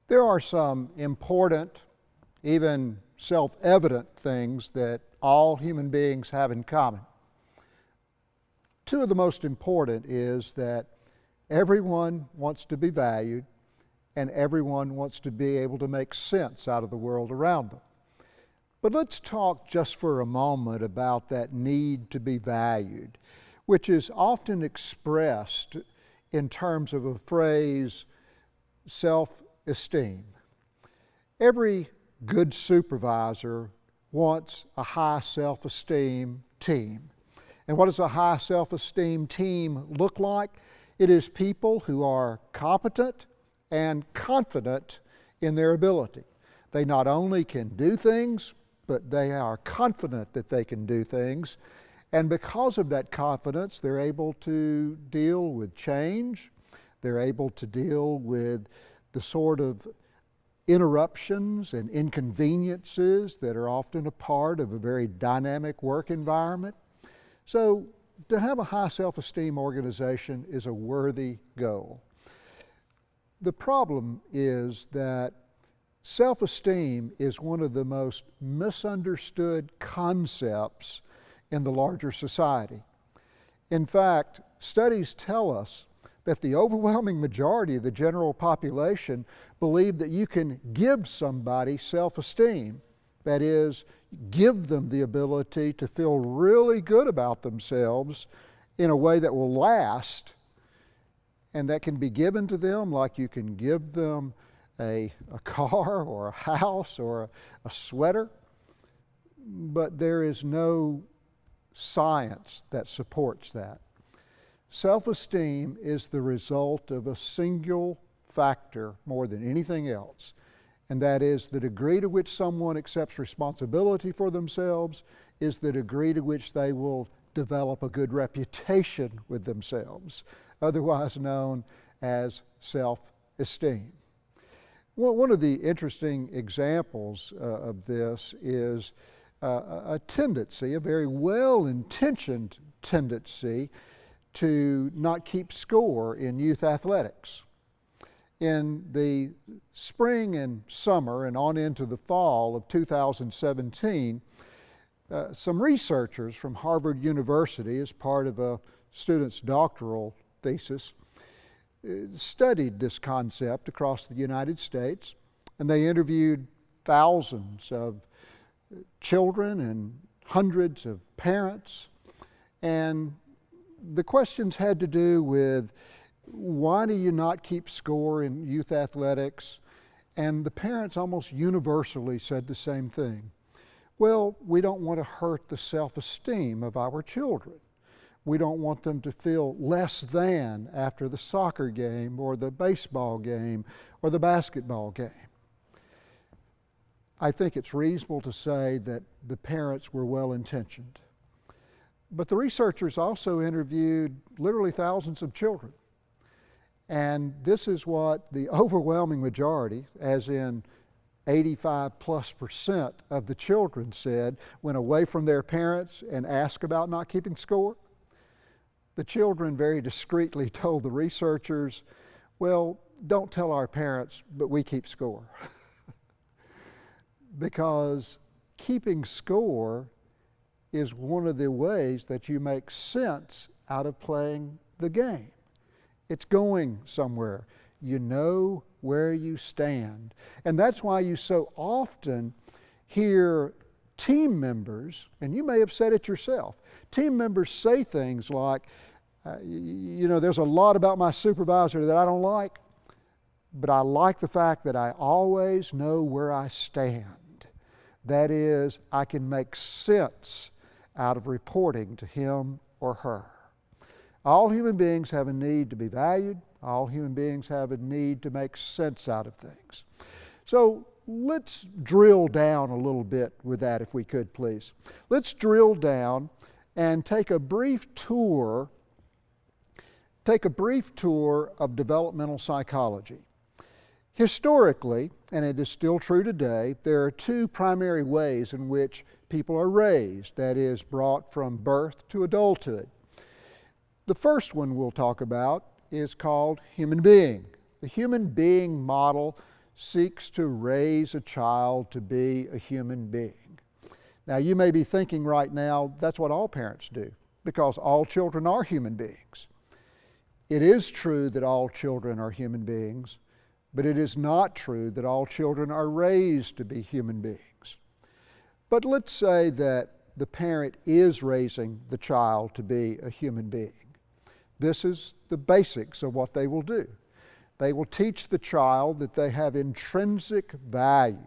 There are some important, even self-evident things that all human beings have in common. Two of the most important is that everyone wants to be valued and everyone wants to be able to make sense out of the world around them. But let's talk just for a moment about that need to be valued, which is often expressed in terms of a phrase, self-esteem. Every good supervisor wants a high self-esteem team. And what does a high self-esteem team look like? It is people who are competent and confident in their ability. They not only can do things, but they are confident that they can do things. And because of that confidence, they're able to deal with change. They're able to deal with the sort of interruptions and inconveniences that are often a part of a very dynamic work environment. So to have a high self-esteem organization is a worthy goal. The problem is that self-esteem is one of the most misunderstood concepts in the larger society. In fact, studies tell us that the overwhelming majority of the general population believe that you can give somebody self-esteem. That is, give them the ability to feel really good about themselves in a way that will last, and that can be given to them like you can give them a car or a house or a sweater. But there is no science that supports that. Self-esteem is the result of a single factor more than anything else, and that is the degree to which someone accepts responsibility for themselves is the degree to which they will develop a good reputation with themselves, otherwise known as self-esteem. Well, one of the interesting examples of this is a tendency, a very well-intentioned tendency to not keep score in youth athletics. In the spring and summer and on into the fall of 2017, some researchers from Harvard University, as part of a student's doctoral thesis, studied this concept across the United States, and they interviewed thousands of children and hundreds of parents, and the questions had to do with why do you not keep score in youth athletics? And the parents almost universally said the same thing. Well, we don't want to hurt the self-esteem of our children. We don't want them to feel less than after the soccer game or the baseball game or the basketball game. I think it's reasonable to say that the parents were well-intentioned. But the researchers also interviewed literally thousands of children. And this is what the overwhelming majority, as in 85+% of the children said, went away from their parents and asked about not keeping score. The children very discreetly told the researchers, well, don't tell our parents, but we keep score. Because keeping score is one of the ways that you make sense out of playing the game. It's going somewhere. You know where you stand. And that's why you so often hear team members, and you may have said it yourself, team members say things like, there's a lot about my supervisor that I don't like, but I like the fact that I always know where I stand. That is, I can make sense out of reporting to him or her. All human beings have a need to be valued. All human beings have a need to make sense out of things. So let's drill down a little bit with that, if we could, please. Let's drill down and take a brief tour of developmental psychology. Historically, and it is still true today, there are two primary ways in which people are raised, that is, brought from birth to adulthood. The first one we'll talk about is called human being. The human being model seeks to raise a child to be a human being. Now, you may be thinking right now, that's what all parents do, because all children are human beings. It is true that all children are human beings, but it is not true that all children are raised to be human beings. But let's say that the parent is raising the child to be a human being. This is the basics of what they will do. They will teach the child that they have intrinsic value,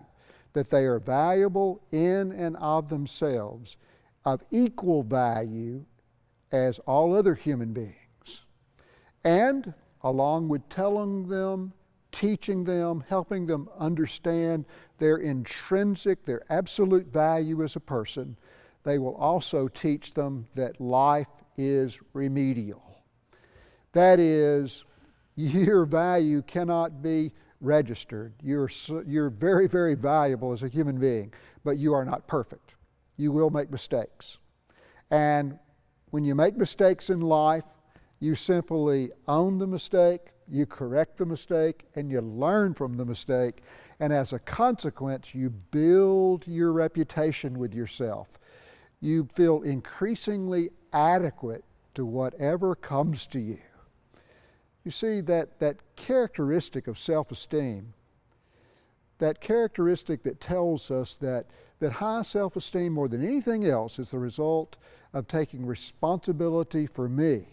that they are valuable in and of themselves, of equal value as all other human beings. And along with telling them, teaching them, helping them understand their intrinsic, their absolute value as a person, they will also teach them that life is remedial. That is, your value cannot be registered. You're very, very valuable as a human being, but you are not perfect. You will make mistakes. And when you make mistakes in life, you simply own the mistake, you correct the mistake, and you learn from the mistake. And as a consequence, you build your reputation with yourself. You feel increasingly adequate to whatever comes to you. You see, that characteristic of self-esteem, that characteristic that tells us that high self-esteem more than anything else is the result of taking responsibility for me.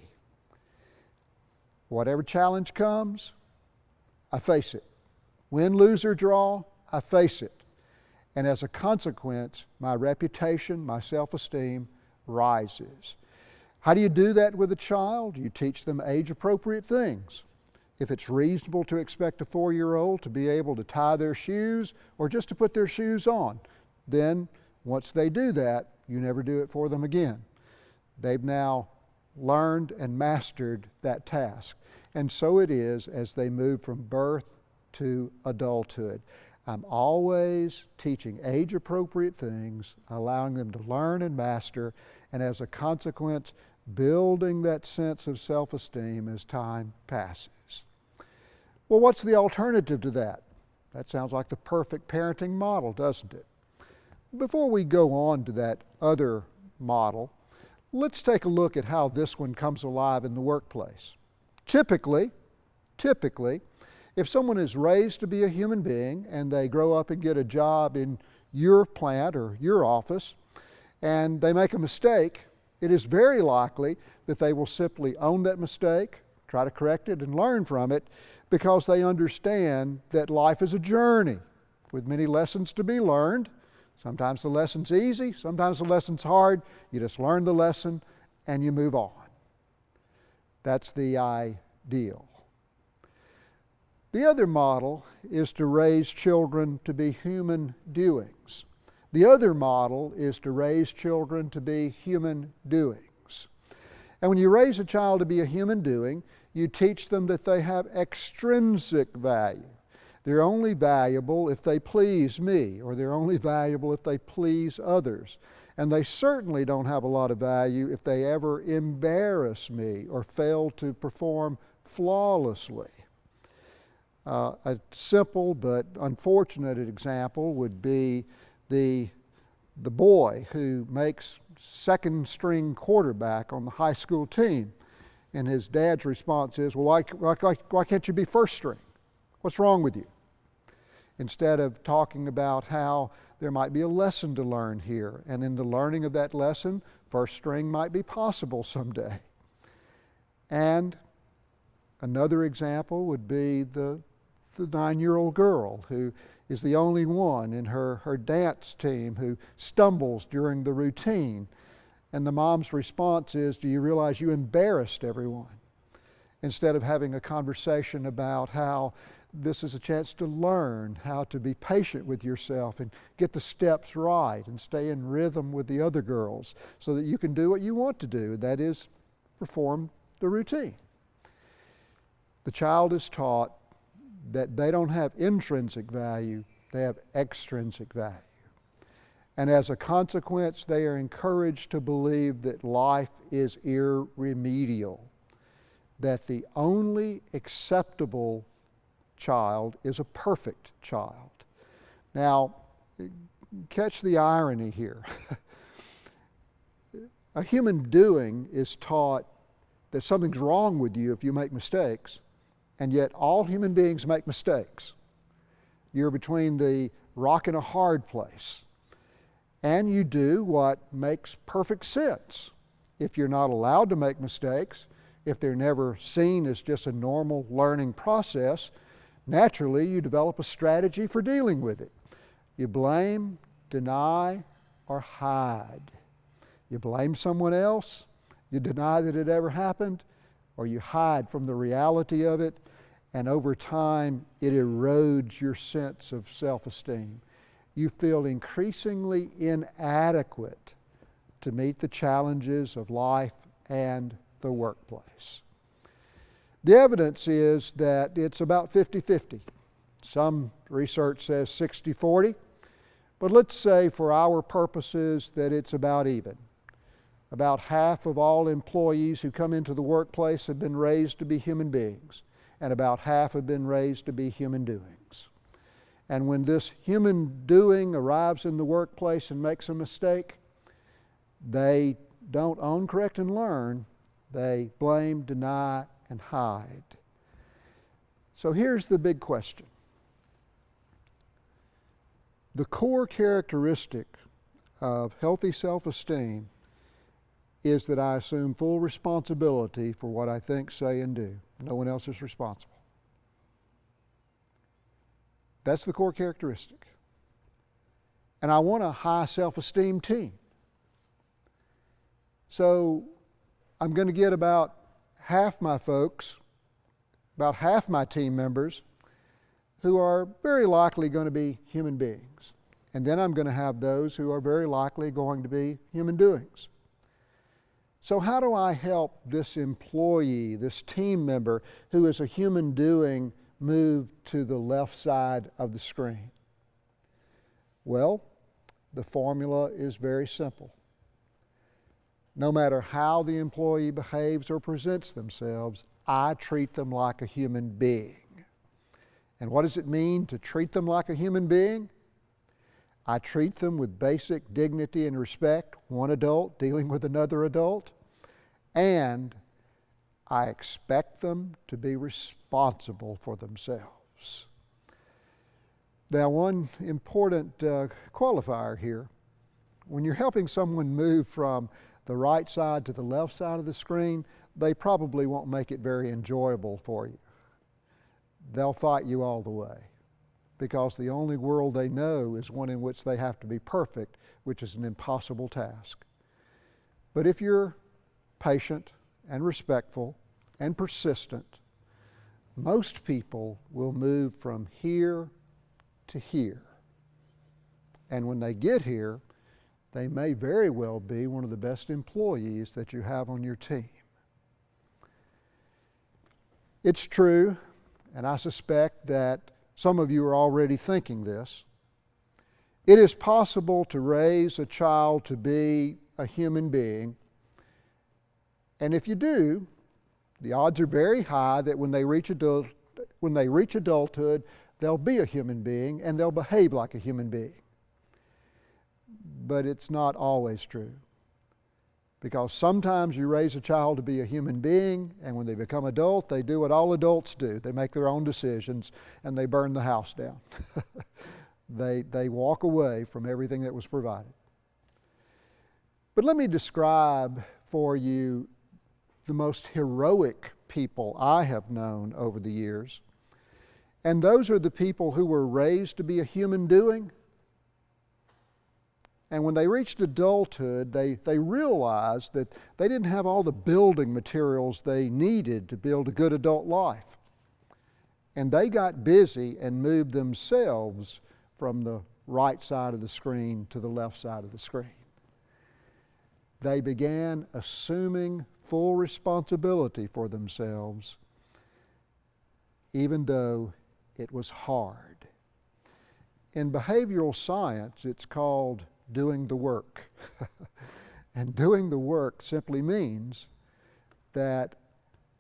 Whatever challenge comes, I face it. Win, lose, or draw, I face it. And as a consequence, my reputation, my self-esteem rises. How do you do that with a child? You teach them age-appropriate things. If it's reasonable to expect a 4-year-old to be able to tie their shoes or just to put their shoes on, then once they do that, you never do it for them again. They've now learned and mastered that task. And so it is as they move from birth to adulthood. I'm always teaching age-appropriate things, allowing them to learn and master, and as a consequence, building that sense of self-esteem as time passes. Well, what's the alternative to that? That sounds like the perfect parenting model, doesn't it? Before we go on to that other model, let's take a look at how this one comes alive in the workplace. Typically, if someone is raised to be a human being and they grow up and get a job in your plant or your office, and they make a mistake, it is very likely that they will simply own that mistake, try to correct it, and learn from it, because they understand that life is a journey with many lessons to be learned. Sometimes the lesson's easy, sometimes the lesson's hard. You just learn the lesson and you move on. That's the ideal. The other model is to raise children to be human doings. The other model is to raise children to be human doings. And when you raise a child to be a human doing, you teach them that they have extrinsic value. They're only valuable if they please me, or they're only valuable if they please others. And they certainly don't have a lot of value if they ever embarrass me or fail to perform flawlessly. A simple but unfortunate example would be the boy who makes second string quarterback on the high school team. And his dad's response is, well, why can't you be first string? What's wrong with you? Instead of talking about how there might be a lesson to learn here, and in the learning of that lesson, first string might be possible someday. And another example would be the 9-year-old girl who is the only one in her dance team who stumbles during the routine. And the mom's response is, do you realize you embarrassed everyone? Instead of having a conversation about how this is a chance to learn how to be patient with yourself and get the steps right and stay in rhythm with the other girls so that you can do what you want to do, that is, perform the routine. The child is taught that they don't have intrinsic value, they have extrinsic value. And as a consequence, they are encouraged to believe that life is irremedial, that the only acceptable child is a perfect child. Now, catch the irony here. A human doing is taught that something's wrong with you if you make mistakes, and yet all human beings make mistakes. You're between the rock and a hard place, and you do what makes perfect sense. If you're not allowed to make mistakes, if they're never seen as just a normal learning process, naturally you develop a strategy for dealing with it. You blame, deny, or hide. You blame someone else, you deny that it ever happened, or you hide from the reality of it, and over time it erodes your sense of self-esteem. You feel increasingly inadequate to meet the challenges of life and the workplace. The evidence is that it's about 50-50. Some research says 60-40, but let's say for our purposes that it's about even. About half of all employees who come into the workplace have been raised to be human beings, and about half have been raised to be human doings. And when this human doing arrives in the workplace and makes a mistake, they don't own, correct, and learn. They blame, deny, and hide. So here's the big question. The core characteristic of healthy self-esteem is that I assume full responsibility for what I think, say, and do. No one else is responsible. That's the core characteristic. And I want a high self-esteem team. So I'm going to get about half my folks, about half my team members, who are very likely going to be human beings. And then I'm going to have those who are very likely going to be human doings. So how do I help this employee, this team member, who is a human doing, move to the left side of the screen? Well, the formula is very simple. No matter how the employee behaves or presents themselves, I treat them like a human being. And what does it mean to treat them like a human being? I treat them with basic dignity and respect, one adult dealing with another adult, and I expect them to be responsible for themselves. Now, one important qualifier here, when you're helping someone move from the right side to the left side of the screen, they probably won't make it very enjoyable for you. They'll fight you all the way, because the only world they know is one in which they have to be perfect, which is an impossible task. But if you're patient and respectful and persistent, most people will move from here to here. And when they get here, they may very well be one of the best employees that you have on your team. It's true, and I suspect that some of you are already thinking this. It is possible to raise a child to be a human being, and if you do, the odds are very high that when they reach adulthood, they'll be a human being and they'll behave like a human being. But it's not always true, because sometimes you raise a child to be a human being, and when they become adult, they do what all adults do. They make their own decisions and they burn the house down. They walk away from everything that was provided. But let me describe for you the most heroic people I have known over the years. And those are the people who were raised to be a human doing. And when they reached adulthood, they realized that they didn't have all the building materials they needed to build a good adult life. And they got busy and moved themselves from the right side of the screen to the left side of the screen. They began assuming full responsibility for themselves, even though it was hard. In behavioral science, it's called doing the work. And doing the work simply means that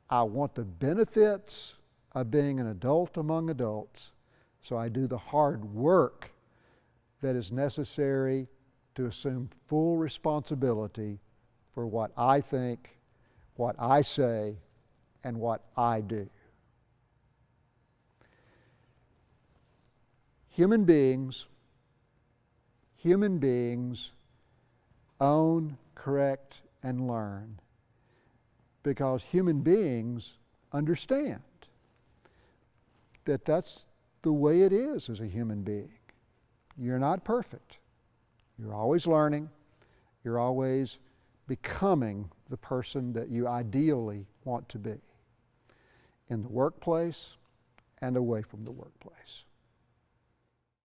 I want the benefits of being an adult among adults, so I do the hard work that is necessary to assume full responsibility for what I think, what I say, and what I do. Human beings own, correct, and learn because human beings understand that that's the way it is as a human being. You're not perfect. You're always learning. You're always becoming the person that you ideally want to be in the workplace and away from the workplace.